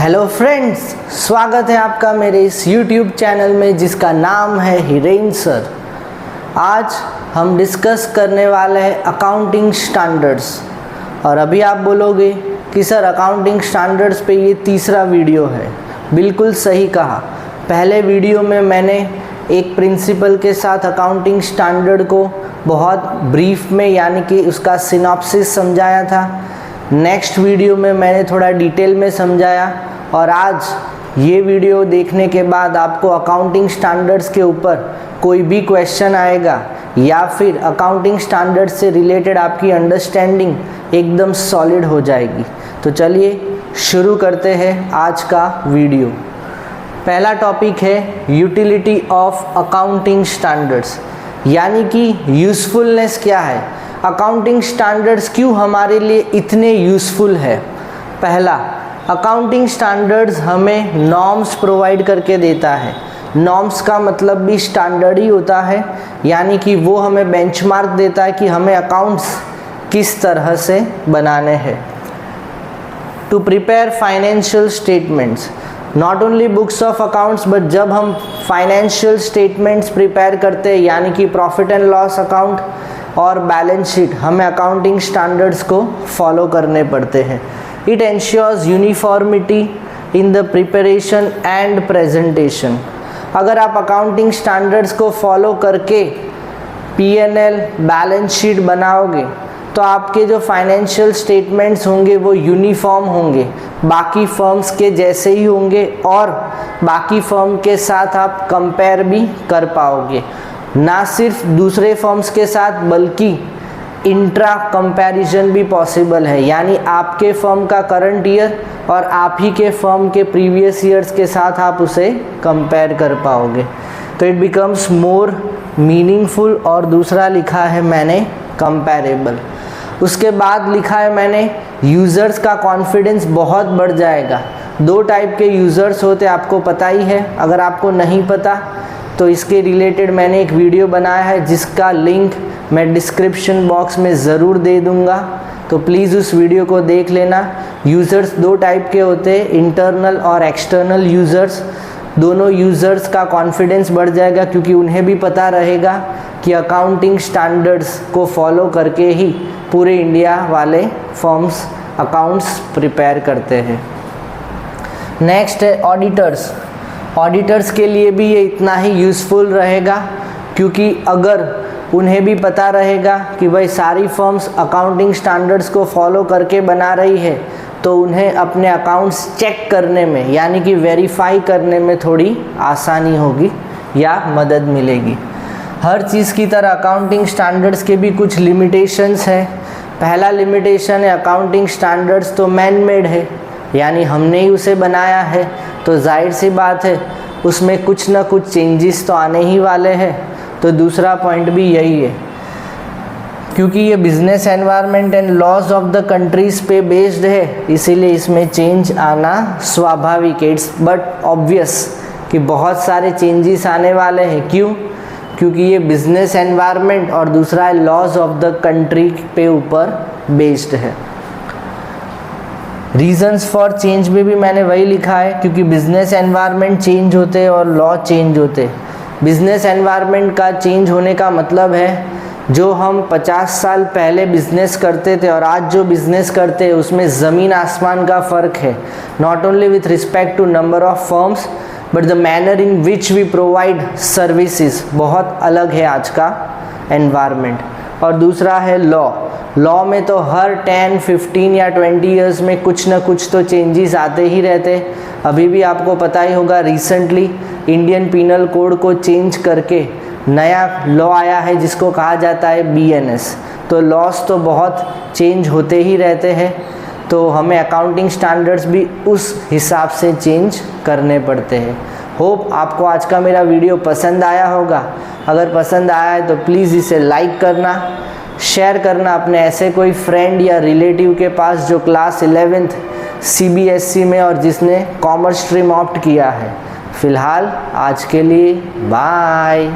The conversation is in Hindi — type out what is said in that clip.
हेलो फ्रेंड्स, स्वागत है आपका मेरे इस YouTube चैनल में जिसका नाम है हिरेन सर। आज हम डिस्कस करने वाले हैं अकाउंटिंग स्टैंडर्ड्स। और अभी आप बोलोगे कि सर अकाउंटिंग स्टैंडर्ड्स पे ये तीसरा वीडियो है। बिल्कुल सही कहा। पहले वीडियो में मैंने एक प्रिंसिपल के साथ अकाउंटिंग स्टैंडर्ड को बहुत ब्रीफ में यानी कि उसका सिनॉप्सिस समझाया था। नेक्स्ट वीडियो में मैंने थोड़ा डिटेल में समझाया और आज ये वीडियो देखने के बाद आपको अकाउंटिंग स्टैंडर्ड्स के ऊपर कोई भी क्वेश्चन आएगा या फिर अकाउंटिंग स्टैंडर्ड्स से रिलेटेड आपकी अंडरस्टैंडिंग एकदम सॉलिड हो जाएगी। तो चलिए शुरू करते हैं आज का वीडियो। पहला टॉपिक है यूटिलिटी ऑफ अकाउंटिंग स्टैंडर्ड्स, यानी कि यूज़फुलनेस क्या है, अकाउंटिंग स्टैंडर्ड्स क्यों हमारे लिए इतने यूज़फुल है। पहला, अकाउंटिंग स्टैंडर्ड्स हमें नॉर्म्स प्रोवाइड करके देता है। नॉर्म्स का मतलब भी स्टैंडर्ड ही होता है, यानी कि वो हमें बेंचमार्क देता है कि हमें अकाउंट्स किस तरह से बनाने हैं। To prepare financial statements, not only books of accounts but जब हम फाइनेंशियल स्टेटमेंट्स प्रिपेयर करते हैं यानी कि प्रॉफिट एंड लॉस अकाउंट और बैलेंस शीट, हमें अकाउंटिंग स्टैंडर्ड्स को फॉलो करने पड़ते हैं। It ensures uniformity in the preparation and presentation. अगर आप अकाउंटिंग स्टैंडर्ड्स को फॉलो करके P&L बैलेंस शीट बनाओगे तो आपके जो फाइनेंशियल स्टेटमेंट्स होंगे वो यूनिफॉर्म होंगे, बाकी फर्म्स के जैसे ही होंगे और बाकी फर्म के साथ आप कंपेयर भी कर पाओगे। ना सिर्फ दूसरे फर्म्स के साथ बल्कि इंट्रा कंपैरिजन भी पॉसिबल है, यानी आपके फर्म का करंट ईयर और आप ही के फर्म के प्रीवियस ईयर्स के साथ आप उसे कंपेयर कर पाओगे। तो इट बिकम्स मोर मीनिंगफुल। और दूसरा लिखा है मैंने कंपैरेबल। उसके बाद लिखा है मैंने यूज़र्स का कॉन्फिडेंस बहुत बढ़ जाएगा। दो टाइप के यूज़र्स होते आपको पता ही है। अगर आपको नहीं पता तो इसके रिलेटेड मैंने एक वीडियो बनाया है जिसका लिंक मैं डिस्क्रिप्शन बॉक्स में ज़रूर दे दूँगा, तो प्लीज़ उस वीडियो को देख लेना। यूज़र्स दो टाइप के होते हैं, इंटरनल और एक्सटर्नल यूज़र्स। दोनों यूज़र्स का कॉन्फिडेंस बढ़ जाएगा क्योंकि उन्हें भी पता रहेगा कि अकाउंटिंग स्टैंडर्ड्स को फॉलो करके ही पूरे इंडिया वाले फर्म्स अकाउंट्स प्रिपेयर करते हैं। नेक्स्ट है ऑडिटर्स। ऑडिटर्स के लिए भी ये इतना ही यूज़फुल रहेगा क्योंकि अगर उन्हें भी पता रहेगा कि भाई सारी फर्म्स अकाउंटिंग स्टैंडर्ड्स को फॉलो करके बना रही है तो उन्हें अपने अकाउंट्स चेक करने में यानी कि वेरीफाई करने में थोड़ी आसानी होगी या मदद मिलेगी। हर चीज़ की तरह अकाउंटिंग स्टैंडर्ड्स के भी कुछ लिमिटेशंस हैं। पहला लिमिटेशन है अकाउंटिंग स्टैंडर्ड्स तो मैन मेड है, यानी हमने ही उसे बनाया है तो जाहिर सी बात है उसमें कुछ ना कुछ चेंजेस तो आने ही वाले हैं। तो दूसरा पॉइंट भी यही है क्योंकि ये business environment and laws of the countries पे बेस्ड है, इसीलिए इसमें चेंज आना स्वाभाविक है। इट्स बट ऑब्वियस कि बहुत सारे चेंजेस आने वाले हैं। क्यों? क्योंकि ये बिजनेस एनवायरनमेंट और दूसरा है लॉज ऑफ द कंट्री पे ऊपर बेस्ड है। रीजंस फॉर चेंज में भी मैंने वही लिखा है क्योंकि बिजनेस एनवायरनमेंट चेंज होते हैं और लॉ चेंज होते हैं। बिजनेस एनवायरनमेंट का चेंज होने का मतलब है जो हम 50 साल पहले बिजनेस करते थे और आज जो बिजनेस करते हैं उसमें ज़मीन आसमान का फ़र्क है। Not only with respect to number of firms but the manner in which we provide services बहुत अलग है आज का एनवायरनमेंट। और दूसरा है लॉ। लॉ में तो हर 10, 15 या 20 ईयर्स में कुछ ना कुछ तो चेंजेस आते ही रहते। अभी भी आपको पता ही होगा रिसेंटली इंडियन पीनल कोड को चेंज करके नया लॉ आया है जिसको कहा जाता है BNS। तो लॉस तो बहुत चेंज होते ही रहते हैं, तो हमें अकाउंटिंग स्टैंडर्ड्स भी उस हिसाब से चेंज करने पड़ते हैं। होप आपको आज का मेरा वीडियो पसंद आया होगा। अगर पसंद आया है तो प्लीज़ इसे लाइक करना, शेयर करना अपने ऐसे कोई फ्रेंड या रिलेटिव के पास जो क्लास 11th CBSE में और जिसने कॉमर्स स्ट्रीम ऑप्ट किया है। फ़िलहाल आज के लिए बाय।